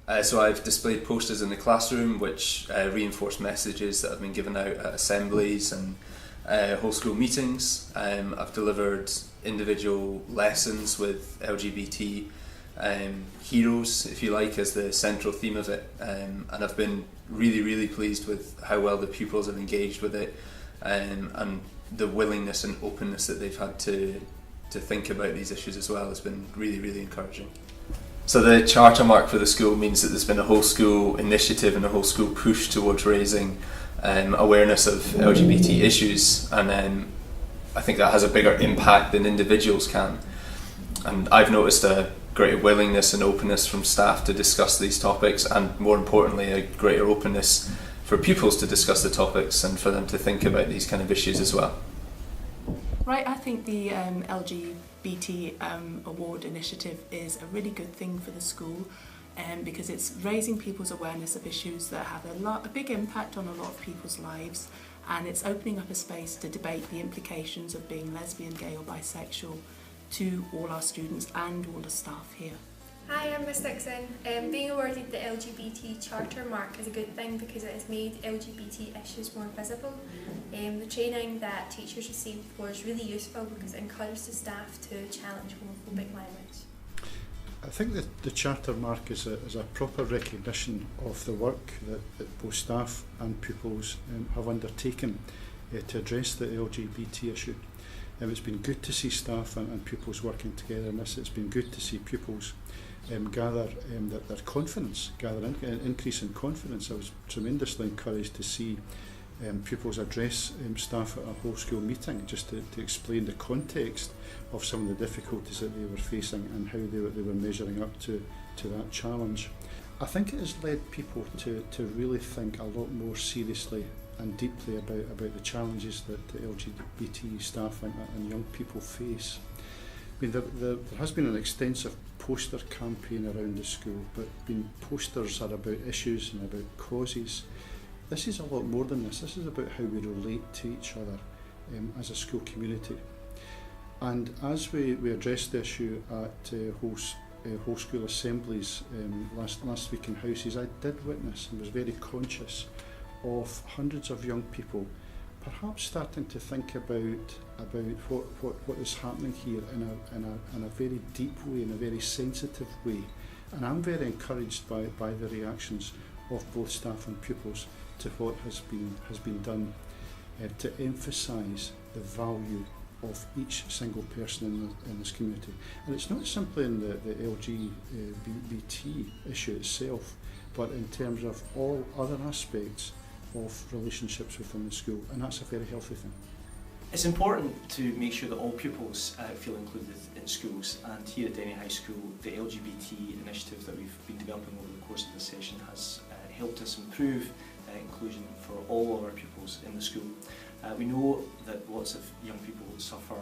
So I've displayed posters in the classroom which reinforce messages that have been given out at assemblies and whole school meetings. I've delivered individual lessons with LGBT heroes, if you like, as the central theme of it, and I've been really pleased with how well the pupils have engaged with it, and the willingness and openness that they've had to think about these issues as well has been really encouraging. So the charter mark for the school means that there's been a whole school initiative and a whole school push towards raising awareness of LGBT issues, and I think that has a bigger impact than individuals can. And I've noticed a greater willingness and openness from staff to discuss these topics, and more importantly a greater openness for pupils to discuss the topics and for them to think about these kind of issues as well. Right, I think the LGBT award initiative is a really good thing for the school, because it's raising people's awareness of issues that have a big impact on a lot of people's lives, and it's opening up a space to debate the implications of being lesbian, gay or bisexual to all our students and all the staff here. Hi, I'm Miss Dixon. Being awarded the LGBT Charter Mark is a good thing because it has made LGBT issues more visible. The training that teachers received was really useful because it encouraged the staff to challenge homophobic language. I think that the Charter Mark is a proper recognition of the work that both staff and pupils have undertaken to address the LGBT issue. It's been good to see staff and pupils working together in this. It's been good to see pupils gather their confidence, increase in confidence. I was tremendously encouraged to see pupils address staff at a whole school meeting just to explain the context of some of the difficulties that they were facing and how they were measuring up to that challenge. I think it has led people to really think a lot more seriously and deeply about the challenges that the LGBT staff and young people face. I mean, there has been an extensive poster campaign around the school, but posters are about issues and about causes. This is a lot more than this. This is about how we relate to each other as a school community. And as we addressed the issue at whole school assemblies last week in houses, I did witness and was very conscious of hundreds of young people perhaps starting to think about what is happening here in a very deep way, in a very sensitive way. And I'm very encouraged by the reactions of both staff and pupils to what has been done to emphasise the value of each single person in this community. And it's not simply in the LGBT issue itself, but in terms of all other aspects of relationships within the school, and that's a very healthy thing. It's important to make sure that all pupils feel included in schools, and here at Denny High School the LGBT initiative that we've been developing over the course of this session has helped us improve inclusion for all of our pupils in the school. We know that lots of young people suffer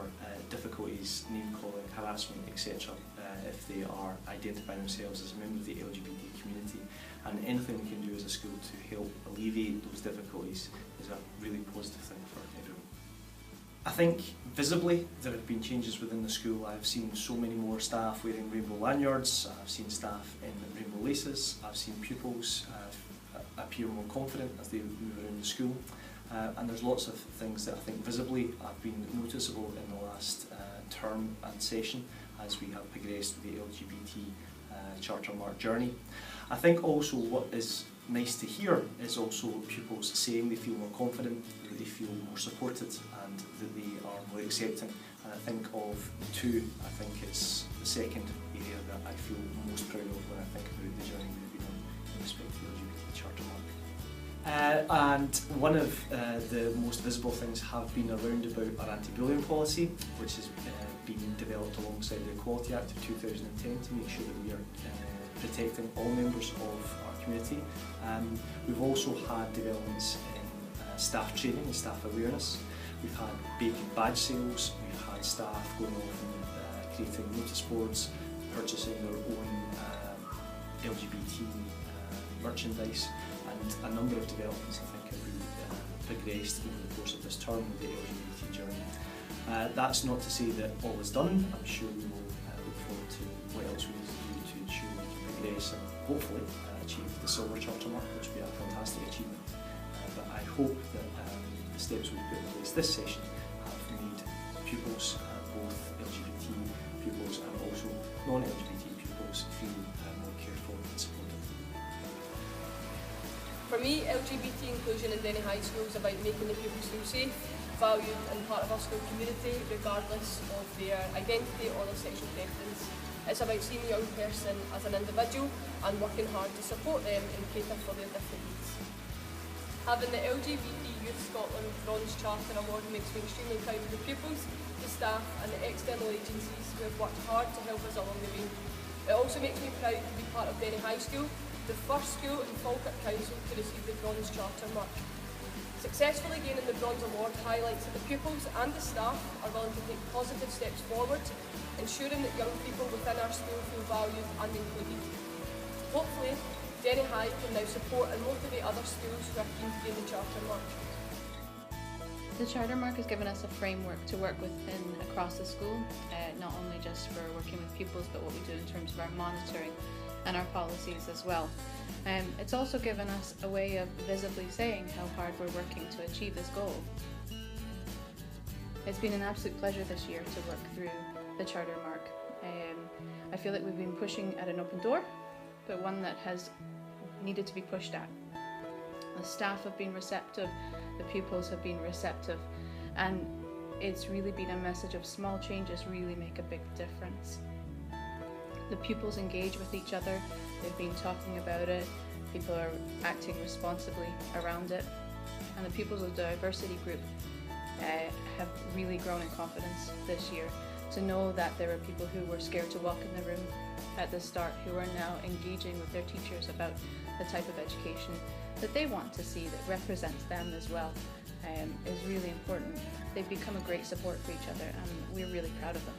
difficulties, name-calling, harassment, etc. If they are identifying themselves as a member of the LGBT community, and anything we can do as a school to help alleviate those difficulties is a really positive thing for everyone. I think visibly there have been changes within the school. I've seen so many more staff wearing rainbow lanyards, I've seen staff in rainbow laces, I've seen pupils appear more confident as they move around the school. And there's lots of things that I think visibly have been noticeable in the last term and session as we have progressed with the LGBT Charter Mark journey. I think also what is nice to hear is also pupils saying they feel more confident, that they feel more supported and that they are more accepting. And I think of two, I think it's the second area that I feel most proud of when I think about the journey we've been on in respect to the LGBT Charter Mark. And one of the most visible things have been around about our anti-bullying policy, which has been developed alongside the Equality Act of 2010 to make sure that we are protecting all members of our community. We've also had developments in staff training and staff awareness. We've had baking badge sales, we've had staff going off and creating notice boards, purchasing their own LGBT merchandise, and a number of developments I think have really progressed over the course of this term with the LGBT journey. That's not to say that all is done. I'm sure we will look forward to what else we need to do to ensure we can progress and hopefully achieve the silver charter mark, which would be a fantastic achievement. But I hope that the steps we've put in place this session have made pupils, both LGBT pupils and also non-LGBT pupils, feel more cared for and supported. For me, LGBT inclusion in Denny High School is about making the pupils feel safe, valued and part of our school community regardless of their identity or their sexual preference. It's about seeing a young person as an individual and working hard to support them and cater for their different needs. Having the LGBT Youth Scotland Bronze Charter Award makes me extremely proud of the pupils, the staff and the external agencies who have worked hard to help us along the way. It also makes me proud to be part of Denny High School, the first school in Falkirk Council to receive the Bronze Charter mark. Successfully gaining the Bronze Award highlights that the pupils and the staff are willing to take positive steps forward, ensuring that young people within our school feel valued and included. Hopefully, Denny High can now support and motivate other schools who are keen to gain the Charter mark. The Charter Mark has given us a framework to work within across the school, not only just for working with pupils but what we do in terms of our monitoring and our policies as well. It's also given us a way of visibly saying how hard we're working to achieve this goal. It's been an absolute pleasure this year to work through the Charter Mark. I feel like we've been pushing at an open door, but one that has needed to be pushed at. The staff have been receptive, the pupils have been receptive, and it's really been a message of small changes really make a big difference. The pupils engage with each other, they've been talking about it, people are acting responsibly around it, and the pupils of the diversity group have really grown in confidence this year to know that there are people who were scared to walk in the room at the start who are now engaging with their teachers about the type of education that they want to see that represents them as well is really important. They've become a great support for each other and we're really proud of them.